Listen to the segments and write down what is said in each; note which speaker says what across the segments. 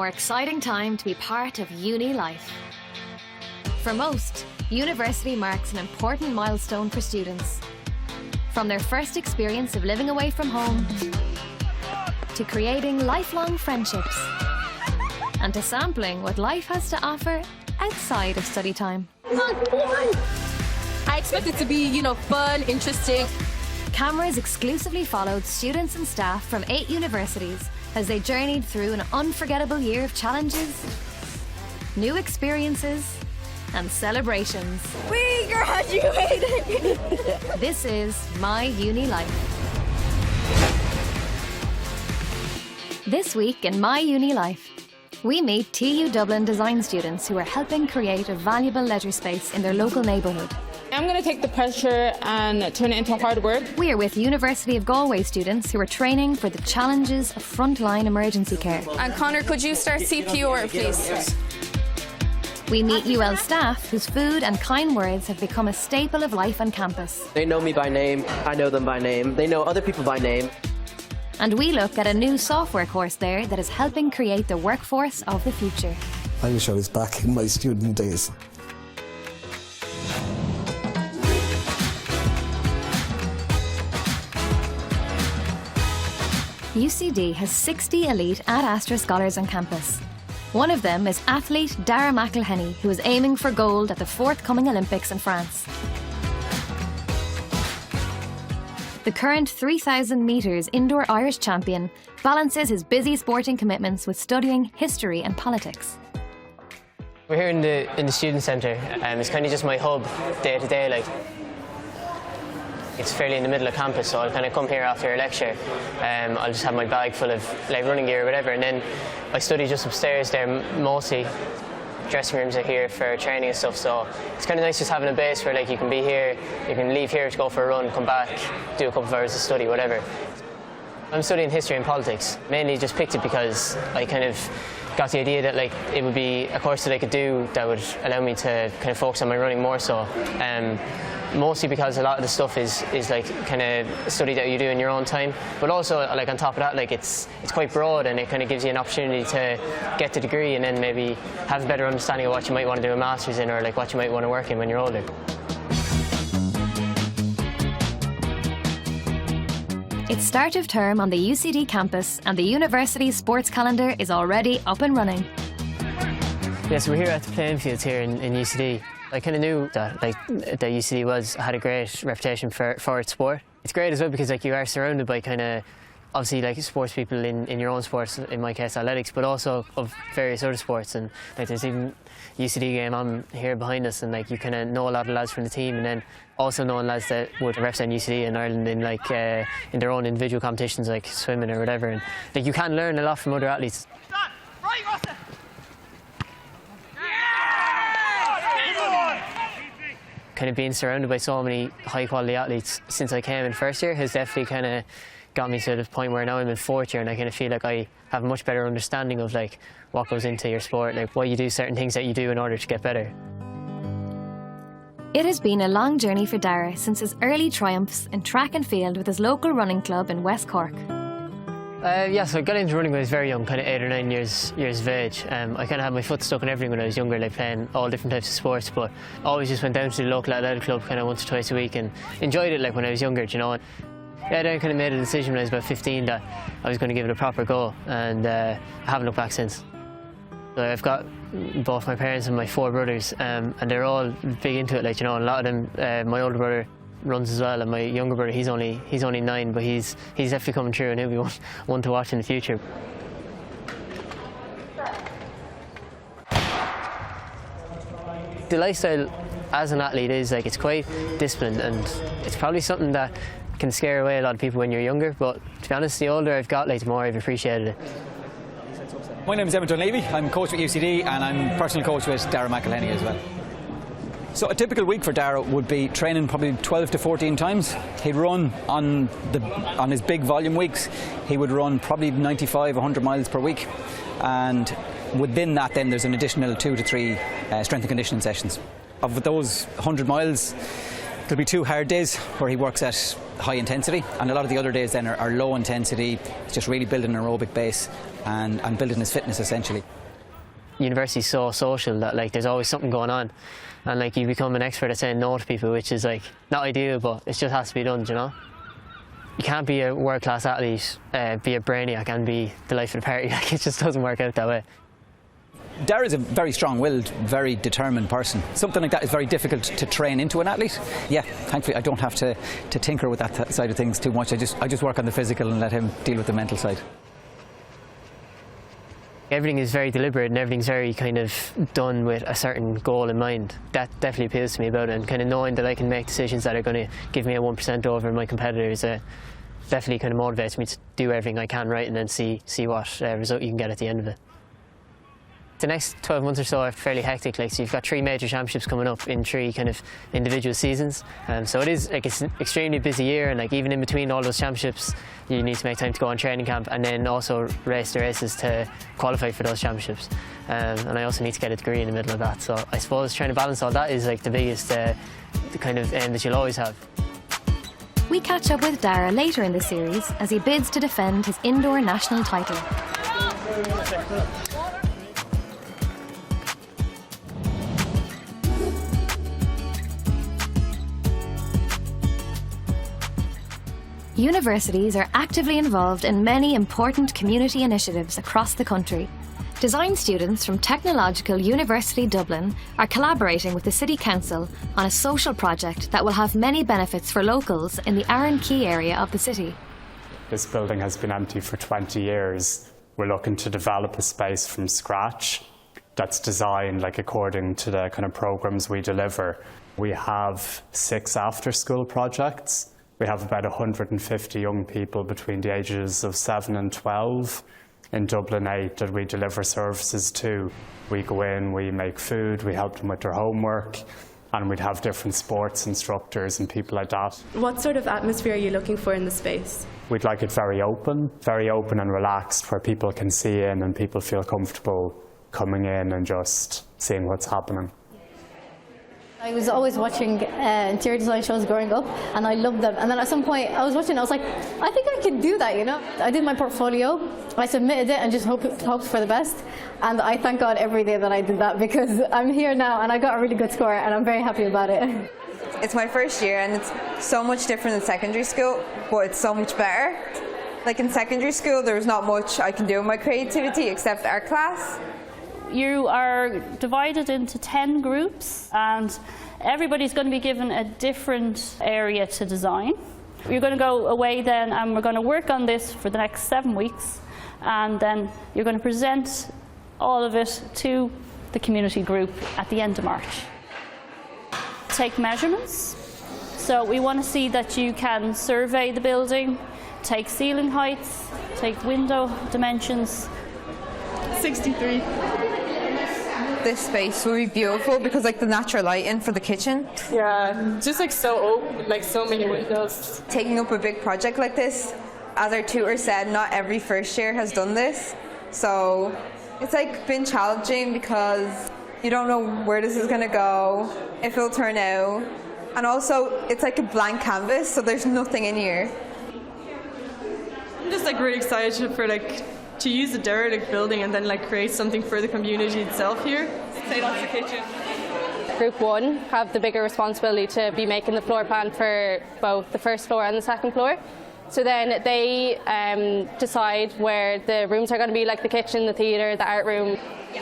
Speaker 1: More exciting time to be part of uni life. For most, university marks an important milestone for students. From their first experience of living away from home, to creating lifelong friendships, and to sampling what life has to offer outside of study time.
Speaker 2: I expect it to be, fun, interesting.
Speaker 1: Cameras exclusively followed students and staff from 8 universities as they journeyed through an unforgettable year of challenges, new experiences, and celebrations.
Speaker 2: We graduated!
Speaker 1: This is My Uni Life. This week in My Uni Life, we meet TU Dublin design students who are helping create a valuable leisure space in their local neighbourhood.
Speaker 3: I'm going to take the pressure and turn it into hard work.
Speaker 1: We are with University of Galway students who are training for the challenges of frontline emergency care.
Speaker 2: And Connor, could you start CPR, please?
Speaker 1: We meet UL staff whose food and kind words have become a staple of life on campus.
Speaker 4: They know me by name, I know them by name, they know other people by name.
Speaker 1: And we look at a new software course there that is helping create the workforce of the future.
Speaker 5: I wish I was back in my student days.
Speaker 1: UCD has 60 elite Ad Astra scholars on campus. One of them is athlete Dara McElhenney, who is aiming for gold at the forthcoming Olympics in France. The current 3,000 metres indoor Irish champion balances his busy sporting commitments with studying history and politics.
Speaker 4: We're here in the student centre. It's kind of just my hub day to day. It's fairly in the middle of campus, so I'll kind of come here after a lecture. I'll just have my bag full of running gear or whatever, and then I study just upstairs there mostly. Dressing rooms are here for training and stuff, so it's kind of nice just having a base where you can be here, you can leave here to go for a run, come back, do a couple of hours of study, whatever. I'm studying history and politics. Mainly just picked it because I kind of got the idea that it would be a course that I could do that would allow me to kind of focus on my running more so. Mostly because a lot of the stuff is kind of study that you do in your own time, but also on top of that it's quite broad, and it kind of gives you an opportunity to get the degree and then maybe have a better understanding of what you might want to do a master's in, or what you might want to work in when you're older.
Speaker 1: It's start of term on the UCD campus, and the university's sports calendar is already up and running.
Speaker 4: Yes, we're here at the playing fields here in UCD. I kind of knew that that UCD had a great reputation for its sport. It's great as well because you are surrounded by kind of obviously sports people in your own sports, in my case athletics, but also of various other sports, and there's even UCD game on here behind us, and you kind of know a lot of lads from the team, and then also knowing lads that would represent UCD in Ireland in in their own individual competitions like swimming or whatever, and you can learn a lot from other athletes. Kind of being surrounded by so many high quality athletes since I came in first year has definitely kind of got me to the point where now I'm in fourth year, and I kind of feel like I have a much better understanding of what goes into your sport, why you do certain things that you do in order to get better.
Speaker 1: It has been a long journey for Dara since his early triumphs in track and field with his local running club in West Cork.
Speaker 4: So I got into running when I was very young, kind of 8 or 9 years of age. I kind of had my foot stuck in everything when I was younger, playing all different types of sports, but always just went down to the local athletic club kind of once or twice a week and enjoyed it when I was younger, Yeah, then I kind of made a decision when I was about 15 that I was going to give it a proper go, and I haven't looked back since. So I've got both my parents and my 4 brothers, and they're all big into it, a lot of them, my older brother runs as well, and my younger brother, he's only 9, but he's definitely coming through, and he'll be one to watch in the future. The lifestyle as an athlete is it's quite disciplined, and it's probably something that can scare away a lot of people when you're younger, but to be honest, the older I've got, the more I've appreciated it.
Speaker 6: My name is Emmet Dunleavy. I'm coach with UCD, and I'm personal coach with Dara McElhenney as well. So a typical week for Dara would be training probably 12 to 14 times. He'd run on his big volume weeks. He would run probably 95, 100 miles per week, and within that then there's an additional 2 to 3 strength and conditioning sessions. Of those 100 miles, there'll be 2 hard days where he works at high intensity, and a lot of the other days then are low intensity, just really building an aerobic base and building his fitness essentially.
Speaker 4: University's so social that like there's always something going on, and like you become an expert at saying no to people, which is like not ideal, but it just has to be done, you know. You can't be a world-class athlete, be a brainiac and be the life of the party. Like, it just doesn't work out that way.
Speaker 6: Dara is a very strong-willed, very determined person. Something like that is very difficult to train into an athlete. Yeah, thankfully I don't have to tinker with that side of things too much. I just work on the physical and let him deal with the mental side.
Speaker 4: Everything is very deliberate and everything's very kind of done with a certain goal in mind. That definitely appeals to me about it, and kind of knowing that I can make decisions that are going to give me a 1% over my competitors definitely kind of motivates me to do everything I can right and then see what result you can get at the end of it. The next 12 months or so are fairly hectic. Like, so you've got 3 major championships coming up in 3 kind of individual seasons. So it is like it's an extremely busy year, and like even in between all those championships, you need to make time to go on training camp and then also race the races to qualify for those championships. And I also need to get a degree in the middle of that. So I suppose trying to balance all that is like the biggest the kind of aim that you'll always have.
Speaker 1: We catch up with Dara later in the series as he bids to defend his indoor national title. Universities are actively involved in many important community initiatives across the country. Design students from Technological University Dublin are collaborating with the City Council on a social project that will have many benefits for locals in the Arran Quay area of the city.
Speaker 7: This building has been empty for 20 years. We're looking to develop a space from scratch that's designed like according to the kind of programs we deliver. We have 6 after-school projects. We have about 150 young people between the ages of 7 and 12 in Dublin 8 that we deliver services to. We go in, we make food, we help them with their homework, and we'd have different sports instructors and people like that.
Speaker 8: What sort of atmosphere are you looking for in the space?
Speaker 7: We'd like it very open and relaxed, where people can see in and people feel comfortable coming in and just seeing what's happening.
Speaker 9: I was always watching interior design shows growing up, and I loved them. And then at some point I was watching, I was like, I think I could do that, you know? I did my portfolio, I submitted it and just hoped for the best. And I thank God every day that I did that, because I'm here now and I got a really good score and I'm very happy about it.
Speaker 10: It's my first year and it's so much different than secondary school, but it's so much better. Like in secondary school, there was not much I can do with my creativity except art class.
Speaker 11: You are divided into 10 groups and everybody's going to be given a different area to design. You're going to go away then and we're going to work on this for the next 7 weeks, and then you're going to present all of it to the community group at the end of March. Take measurements. So we want to see that you can survey the building, take ceiling heights, take window dimensions.
Speaker 8: 63.
Speaker 10: This space will be beautiful because like the natural lighting for the kitchen.
Speaker 3: Yeah, just like so open, like so many windows.
Speaker 10: Taking up a big project like this, as our tutor said, not every first year has done this. So it's like been challenging because you don't know where this is going to go, if it'll turn out. And also it's like a blank canvas, so there's nothing in here.
Speaker 8: I'm just like really excited for to use the derelict building and then create something for the community itself here. Say that's the kitchen.
Speaker 2: Group 1 have the bigger responsibility to be making the floor plan for both the first floor and the second floor. So then they decide where the rooms are going to be, like the kitchen, the theatre, the art room.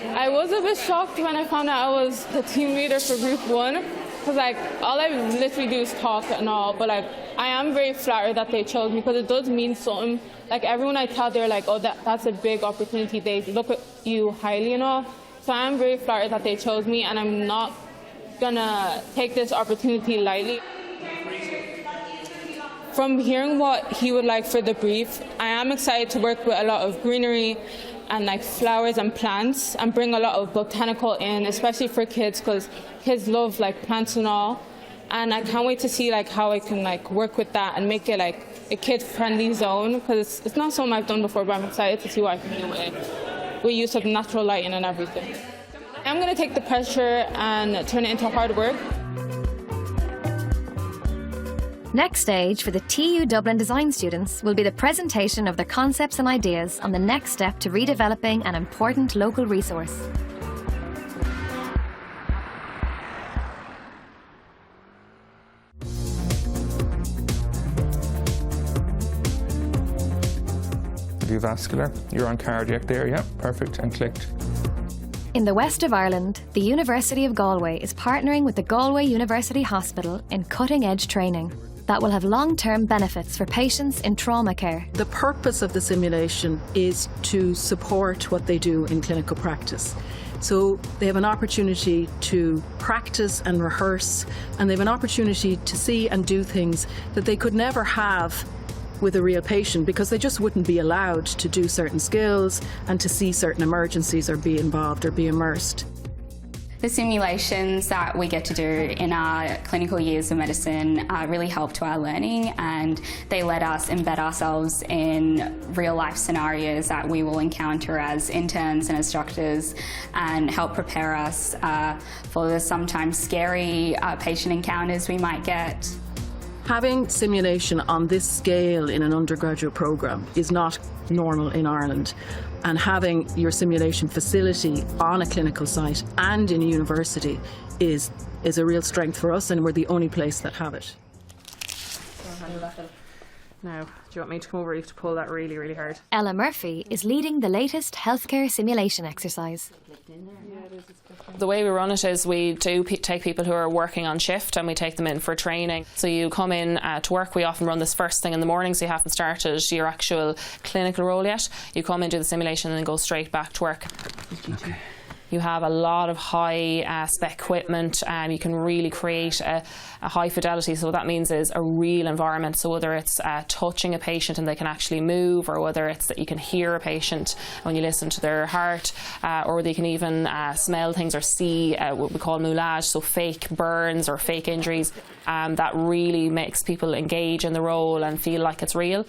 Speaker 3: I was a bit shocked when I found out I was the team leader for Group 1, because all I literally do is talk and all, but I am very flattered that they chose me, because it does mean something. Everyone I tell, they're like, oh, that's a big opportunity. They look at you highly and all. So I am very flattered that they chose me, and I'm not gonna take this opportunity lightly. From hearing what he would like for the brief, I am excited to work with a lot of greenery and flowers and plants, and bring a lot of botanical in, especially for kids, because kids love plants and all. And I can't wait to see how I can work with that and make it a kid-friendly zone, because it's not something I've done before, but I'm excited to see what I can do with it, with use of natural lighting and everything. I'm going to take the pressure and turn it into hard work.
Speaker 1: Next stage for the TU Dublin design students will be the presentation of their concepts and ideas on the next step to redeveloping an important local resource.
Speaker 12: Cardiovascular, you're on cardiac there, yeah, perfect, and clicked.
Speaker 1: In the west of Ireland, the University of Galway is partnering with the Galway University Hospital in cutting-edge training that will have long-term benefits for patients in trauma care.
Speaker 13: The purpose of the simulation is to support what they do in clinical practice. So they have an opportunity to practice and rehearse, and they have an opportunity to see and do things that they could never have with a real patient because they just wouldn't be allowed to do certain skills and to see certain emergencies or be involved or be immersed.
Speaker 14: The simulations that we get to do in our clinical years of medicine really help to our learning, and they let us embed ourselves in real life scenarios that we will encounter as interns and as doctors, and help prepare us for the sometimes scary patient encounters we might get.
Speaker 13: Having simulation on this scale in an undergraduate programme is not normal in Ireland, and having your simulation facility on a clinical site and in a university is a real strength for us, and we're the only place that have it.
Speaker 8: Now, do you want me to come over? You have to pull that really, really hard.
Speaker 1: Ella Murphy is leading the latest healthcare simulation exercise.
Speaker 15: The way we run it is we do take people who are working on shift and we take them in for training. So you come in to work. We often run this first thing in the morning, so you haven't started your actual clinical role yet. You come in, do the simulation, and then go straight back to work. Okay. You have a lot of high spec equipment, and you can really create a high fidelity. So what that means is a real environment. So whether it's touching a patient and they can actually move, or whether it's that you can hear a patient when you listen to their heart, or they can even smell things or see what we call moulage, so fake burns or fake injuries, that really makes people engage in the role and feel like it's real.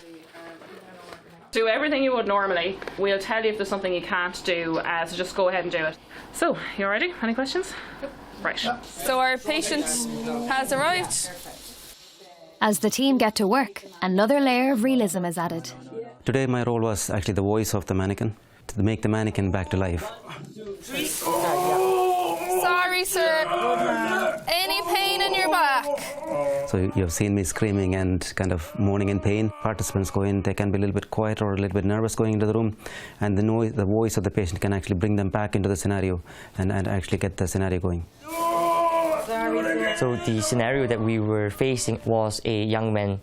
Speaker 15: Do everything you would normally. We'll tell you if there's something you can't do, so just go ahead and do it. So, you ready? Any questions? Yep. Right.
Speaker 16: So our patient has arrived.
Speaker 1: As the team get to work, another layer of realism is added.
Speaker 17: Today my role was actually the voice of the mannequin, to make the mannequin back to life.
Speaker 16: Sorry, sir. Any pain in your back?
Speaker 17: So you have seen me screaming and kind of moaning in pain. Participants go in, they can be a little bit quiet or a little bit nervous going into the room, and the voice of the patient can actually bring them back into the scenario and actually get the scenario going.
Speaker 18: So the scenario that we were facing was a young man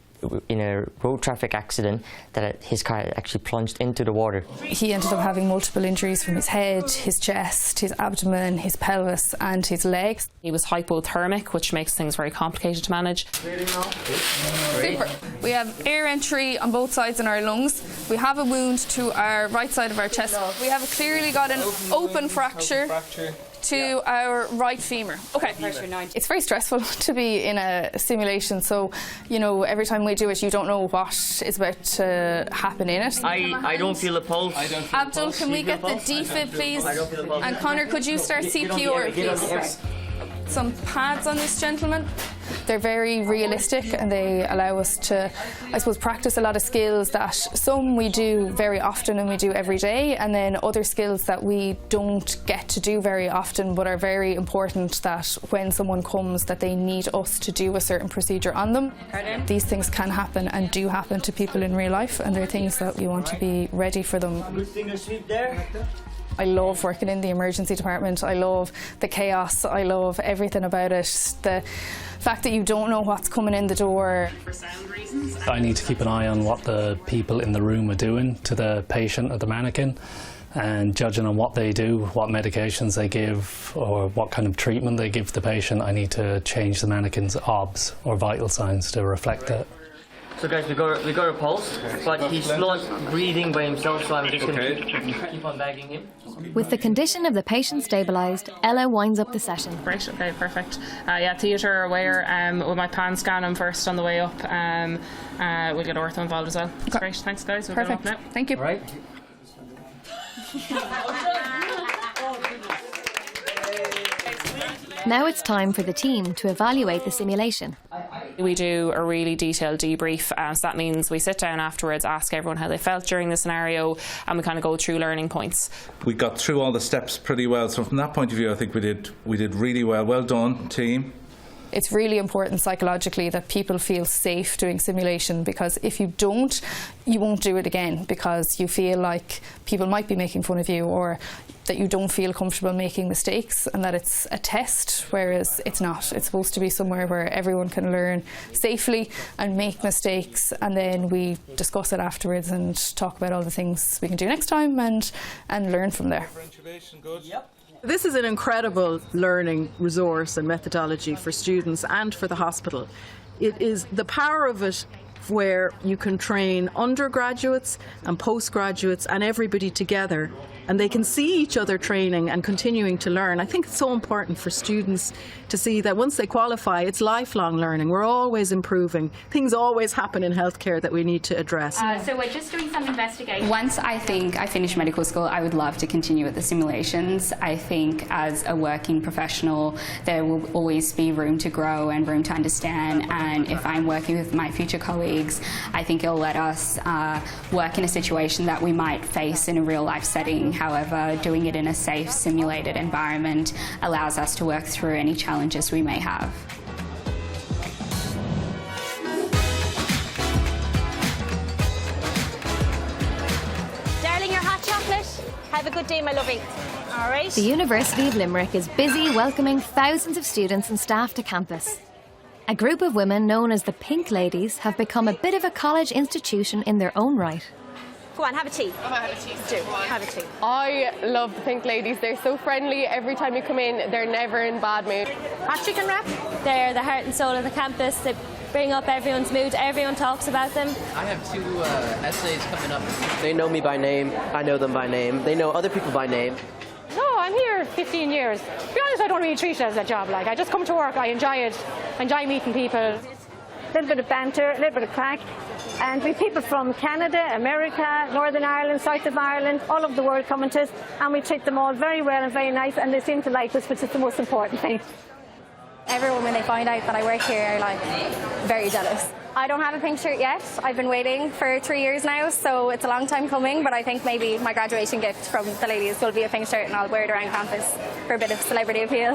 Speaker 18: in a road traffic accident that his car actually plunged into the water.
Speaker 16: He ended up having multiple injuries from his head, his chest, his abdomen, his pelvis and his legs.
Speaker 15: He was hypothermic, which makes things very complicated to manage.
Speaker 16: Super. We have air entry on both sides in our lungs. We have a wound to our right side of our chest. We have clearly got an open fracture to our right femur. Okay. It's very stressful to be in a simulation, so you know every time we do it you don't know what is about to happen in it.
Speaker 18: I don't feel a pulse.
Speaker 16: Abdul, can we get the defib please? And Connor, could you start CPR please? Some pads on this gentleman. They're very realistic and they allow us to, I suppose, practice a lot of skills that some we do very often and we do every day, and then other skills that we don't get to do very often but are very important, that when someone comes that they need us to do a certain procedure on them. These things can happen and do happen to people in real life, and they're things that we want to be ready for them. I love working in the emergency department. I love the chaos. I love everything about it. The fact that you don't know what's coming in the door.
Speaker 19: I need to keep an eye on what the people in the room are doing to the patient or the mannequin, and judging on what they do, what medications they give, or what kind of treatment they give the patient, I need to change the mannequin's OBS or vital signs to reflect that.
Speaker 18: So guys, we got a pulse, but he's not breathing by himself, so I'm just going to keep on bagging him.
Speaker 1: With the condition of the patient stabilised, Ella winds up the session.
Speaker 15: Right, okay, perfect. Yeah, theatre aware. We might pan scan him first on the way up. We'll get ortho involved as well. That's great, thanks guys. We'll
Speaker 16: perfect,
Speaker 15: get up now.
Speaker 16: Thank you.
Speaker 18: All right.
Speaker 1: Now it's time for the team to evaluate the simulation.
Speaker 15: We do a really detailed debrief, so that means we sit down afterwards, ask everyone how they felt during the scenario, and we kind of go through learning points.
Speaker 20: We got through all the steps pretty well, so from that point of view I think we did really well. Well done, team.
Speaker 16: It's really important psychologically that people feel safe doing simulation, because if you don't, you won't do it again because you feel like people might be making fun of you, or that you don't feel comfortable making mistakes, and that it's a test, whereas it's not. It's supposed to be somewhere where everyone can learn safely and make mistakes, and then we discuss it afterwards and talk about all the things we can do next time and learn from there.
Speaker 13: This is an incredible learning resource and methodology for students and for the hospital. It is the power of it where you can train undergraduates and postgraduates and everybody together, and they can see each other training and continuing to learn. I think it's so important for students to see that once they qualify, it's lifelong learning. We're always improving. Things always happen in healthcare that we need to address.
Speaker 14: So we're just doing some investigation. Once I think I finish medical school, I would love to continue with the simulations. I think as a working professional, there will always be room to grow and room to understand. And if I'm working with my future colleagues, I think it'll let us work in a situation that we might face in a real life setting. However, doing it in a safe, simulated environment allows us to work through any challenges we may have.
Speaker 21: Darling, your hot chocolate. Have a good day, my lovey. All right.
Speaker 1: The University of Limerick is busy welcoming thousands of students and staff to campus. A group of women known as the Pink Ladies have become a bit of a college institution in their own right.
Speaker 21: Go on, have a tea. Have a tea. Do. Have a tea.
Speaker 2: I love the Pink Ladies. They're so friendly. Every time you come in, they're never in bad mood.
Speaker 21: Hot chicken wrap. They're the heart and soul of the campus. They bring up everyone's mood. Everyone talks about them.
Speaker 22: I have 2 essays coming up. They know me by name. I know them by name. They know other people by name.
Speaker 21: No, I'm here 15 years. To be honest, I don't really treat it as a job. Like, I just come to work. I enjoy it. I enjoy meeting people. A little bit of banter, a little bit of crack. And we have people from Canada, America, Northern Ireland, South of Ireland, all over the world coming to us, and we treat them all very well and very nice, and they seem to like us, which is the most important thing.
Speaker 23: Everyone, when they find out that I work here, are like very jealous. I don't have a pink shirt yet. I've been waiting for 3 years now, so it's a long time coming, but I think maybe my graduation gift from the ladies will be a pink shirt, and I'll wear it around campus for a bit of celebrity appeal.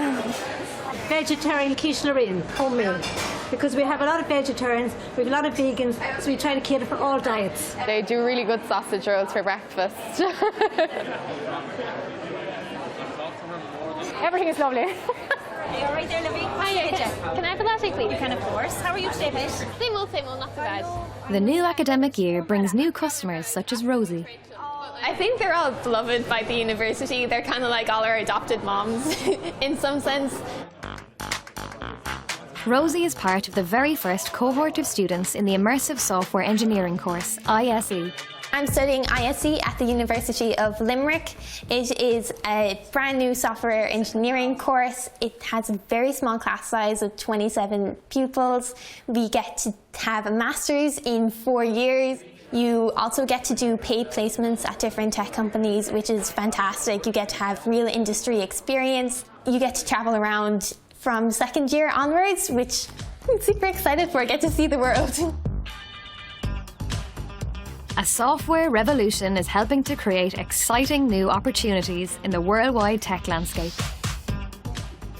Speaker 21: Vegetarian quiche Lorraine, homemade. Because we have a lot of vegetarians, we have a lot of vegans, so we try to cater for all diets.
Speaker 2: They do really good sausage rolls for breakfast.
Speaker 21: Everything is lovely. Hey, all right there, Livy? Hi, can I have a latte, please? You can, of course. How are you today, mate? Same old, not too bad.
Speaker 1: The new academic year brings new customers such as Rosie.
Speaker 24: I think they're all beloved by the university. They're kind of like all our adopted moms in some sense.
Speaker 1: Rosie is part of the very first cohort of students in the Immersive Software Engineering course, ISE.
Speaker 24: I'm studying ISE at the University of Limerick. It is a brand new software engineering course. It has a very small class size of 27 pupils. We get to have a master's in 4 years. You also get to do paid placements at different tech companies, which is fantastic. You get to have real industry experience. You get to travel around from second year onwards, which I'm super excited for. I get to see the world.
Speaker 1: A software revolution is helping to create exciting new opportunities in the worldwide tech landscape.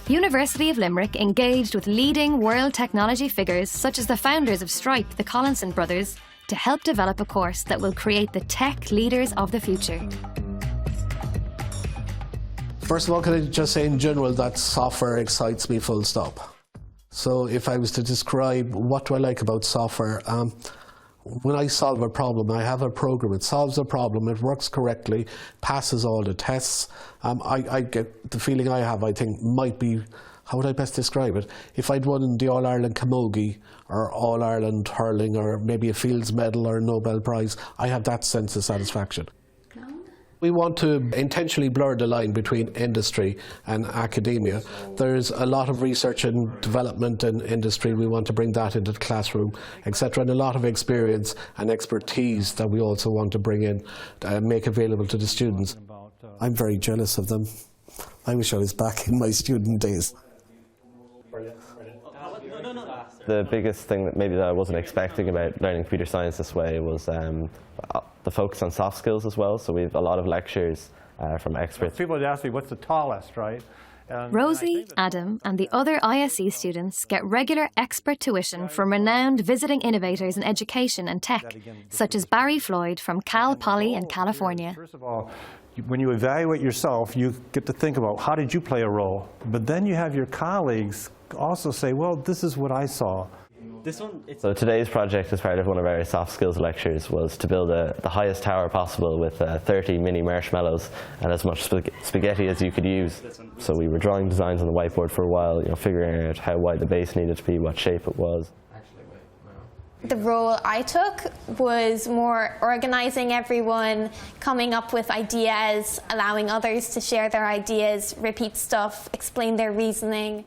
Speaker 1: University of Limerick engaged with leading world technology figures such as the founders of Stripe, the Collinson brothers, to help develop a course that will create the tech leaders of the future.
Speaker 5: First of all, can I just say in general that software excites me full stop. So if I was to describe what do I like about software, when I solve a problem, I have a program, it solves a problem, it works correctly, passes all the tests. I get the feeling I have, I think, might be, how would I best describe it? If I'd won the All-Ireland Camogie or All-Ireland Hurling or maybe a Fields Medal or a Nobel Prize, I have that sense of satisfaction. We want to intentionally blur the line between industry and academia. There's a lot of research and development in industry. We want to bring that into the classroom, etc. And a lot of experience and expertise that we also want to bring in and make available to the students. I'm very jealous of them. I wish I was back in my student days.
Speaker 22: Brilliant.
Speaker 4: The biggest thing that maybe that I wasn't expecting about learning computer science this way was the focus on soft skills as well. So we have a lot of lectures from experts.
Speaker 6: People would ask me, what's the tallest, right?
Speaker 1: Rosie, Adam and the other ISE students get regular expert tuition from renowned visiting innovators in education and tech, such as Barry Floyd from Cal Poly in California.
Speaker 6: First of all, when you evaluate yourself, you get to think about how did you play a role, but then you have your colleagues also say, well, this is what I saw.
Speaker 4: So today's project, as part of one of our soft skills lectures, was to build the highest tower possible with 30 mini marshmallows and as much spaghetti as you could use. So we were drawing designs on the whiteboard for a while, figuring out how wide the base needed to be, what shape it was.
Speaker 24: The role I took was more organising everyone, coming up with ideas, allowing others to share their ideas, repeat stuff, explain their reasoning.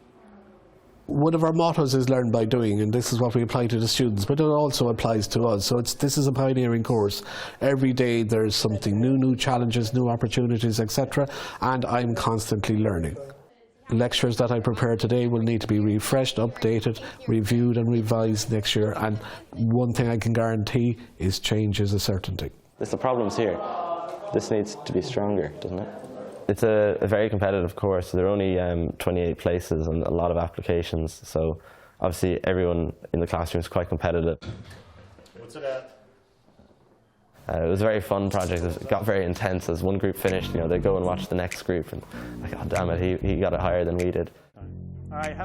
Speaker 5: One of our mottos is learn by doing, and this is what we apply to the students, but it also applies to us. So this is a pioneering course. Every day there's something new challenges, new opportunities, etc. And I'm constantly learning. Lectures that I prepare today will need to be refreshed, updated, reviewed and revised next year. And one thing I can guarantee is change is a certainty.
Speaker 4: There's the problems here. This needs to be stronger, doesn't it? It's a very competitive course. There are only 28 places and a lot of applications, so obviously everyone in the classroom is quite competitive.
Speaker 6: What's it at?
Speaker 4: It was a very fun project. It got very intense. As one group finished, they go and watch the next group, and like, oh damn it, he got it higher than we did.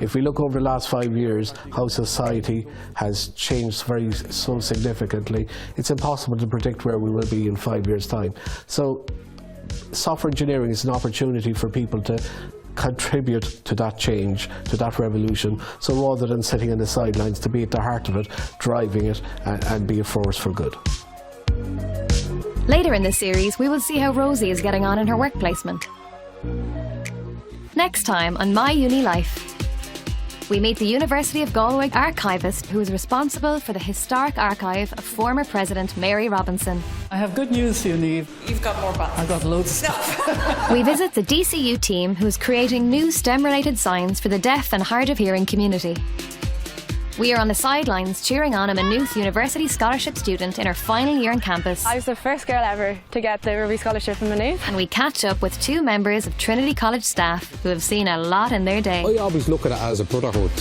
Speaker 5: If we look over the last 5 years, how society has changed so significantly, it's impossible to predict where we will be in 5 years' time. So software engineering is an opportunity for people to contribute to that change, to that revolution. So rather than sitting on the sidelines, to be at the heart of it, driving it, and be a force for good.
Speaker 1: Later in this series, we will see how Rosie is getting on in her work placement. Next time on My Uni Life, we meet the University of Galway archivist who is responsible for the historic archive of former President Mary Robinson.
Speaker 7: I have good news for you, Niamh.
Speaker 9: You've got more buttons.
Speaker 7: I've got loads of stuff.
Speaker 1: We visit the DCU team who is creating new STEM-related signs for the deaf and hard of hearing community. We are on the sidelines cheering on a Maynooth University Scholarship student in her final year on campus.
Speaker 2: I was the first girl ever to get the Ruby Scholarship in Maynooth.
Speaker 1: And we catch up with 2 members of Trinity College staff who have seen a lot in their day.
Speaker 25: I always look at it as a brotherhood.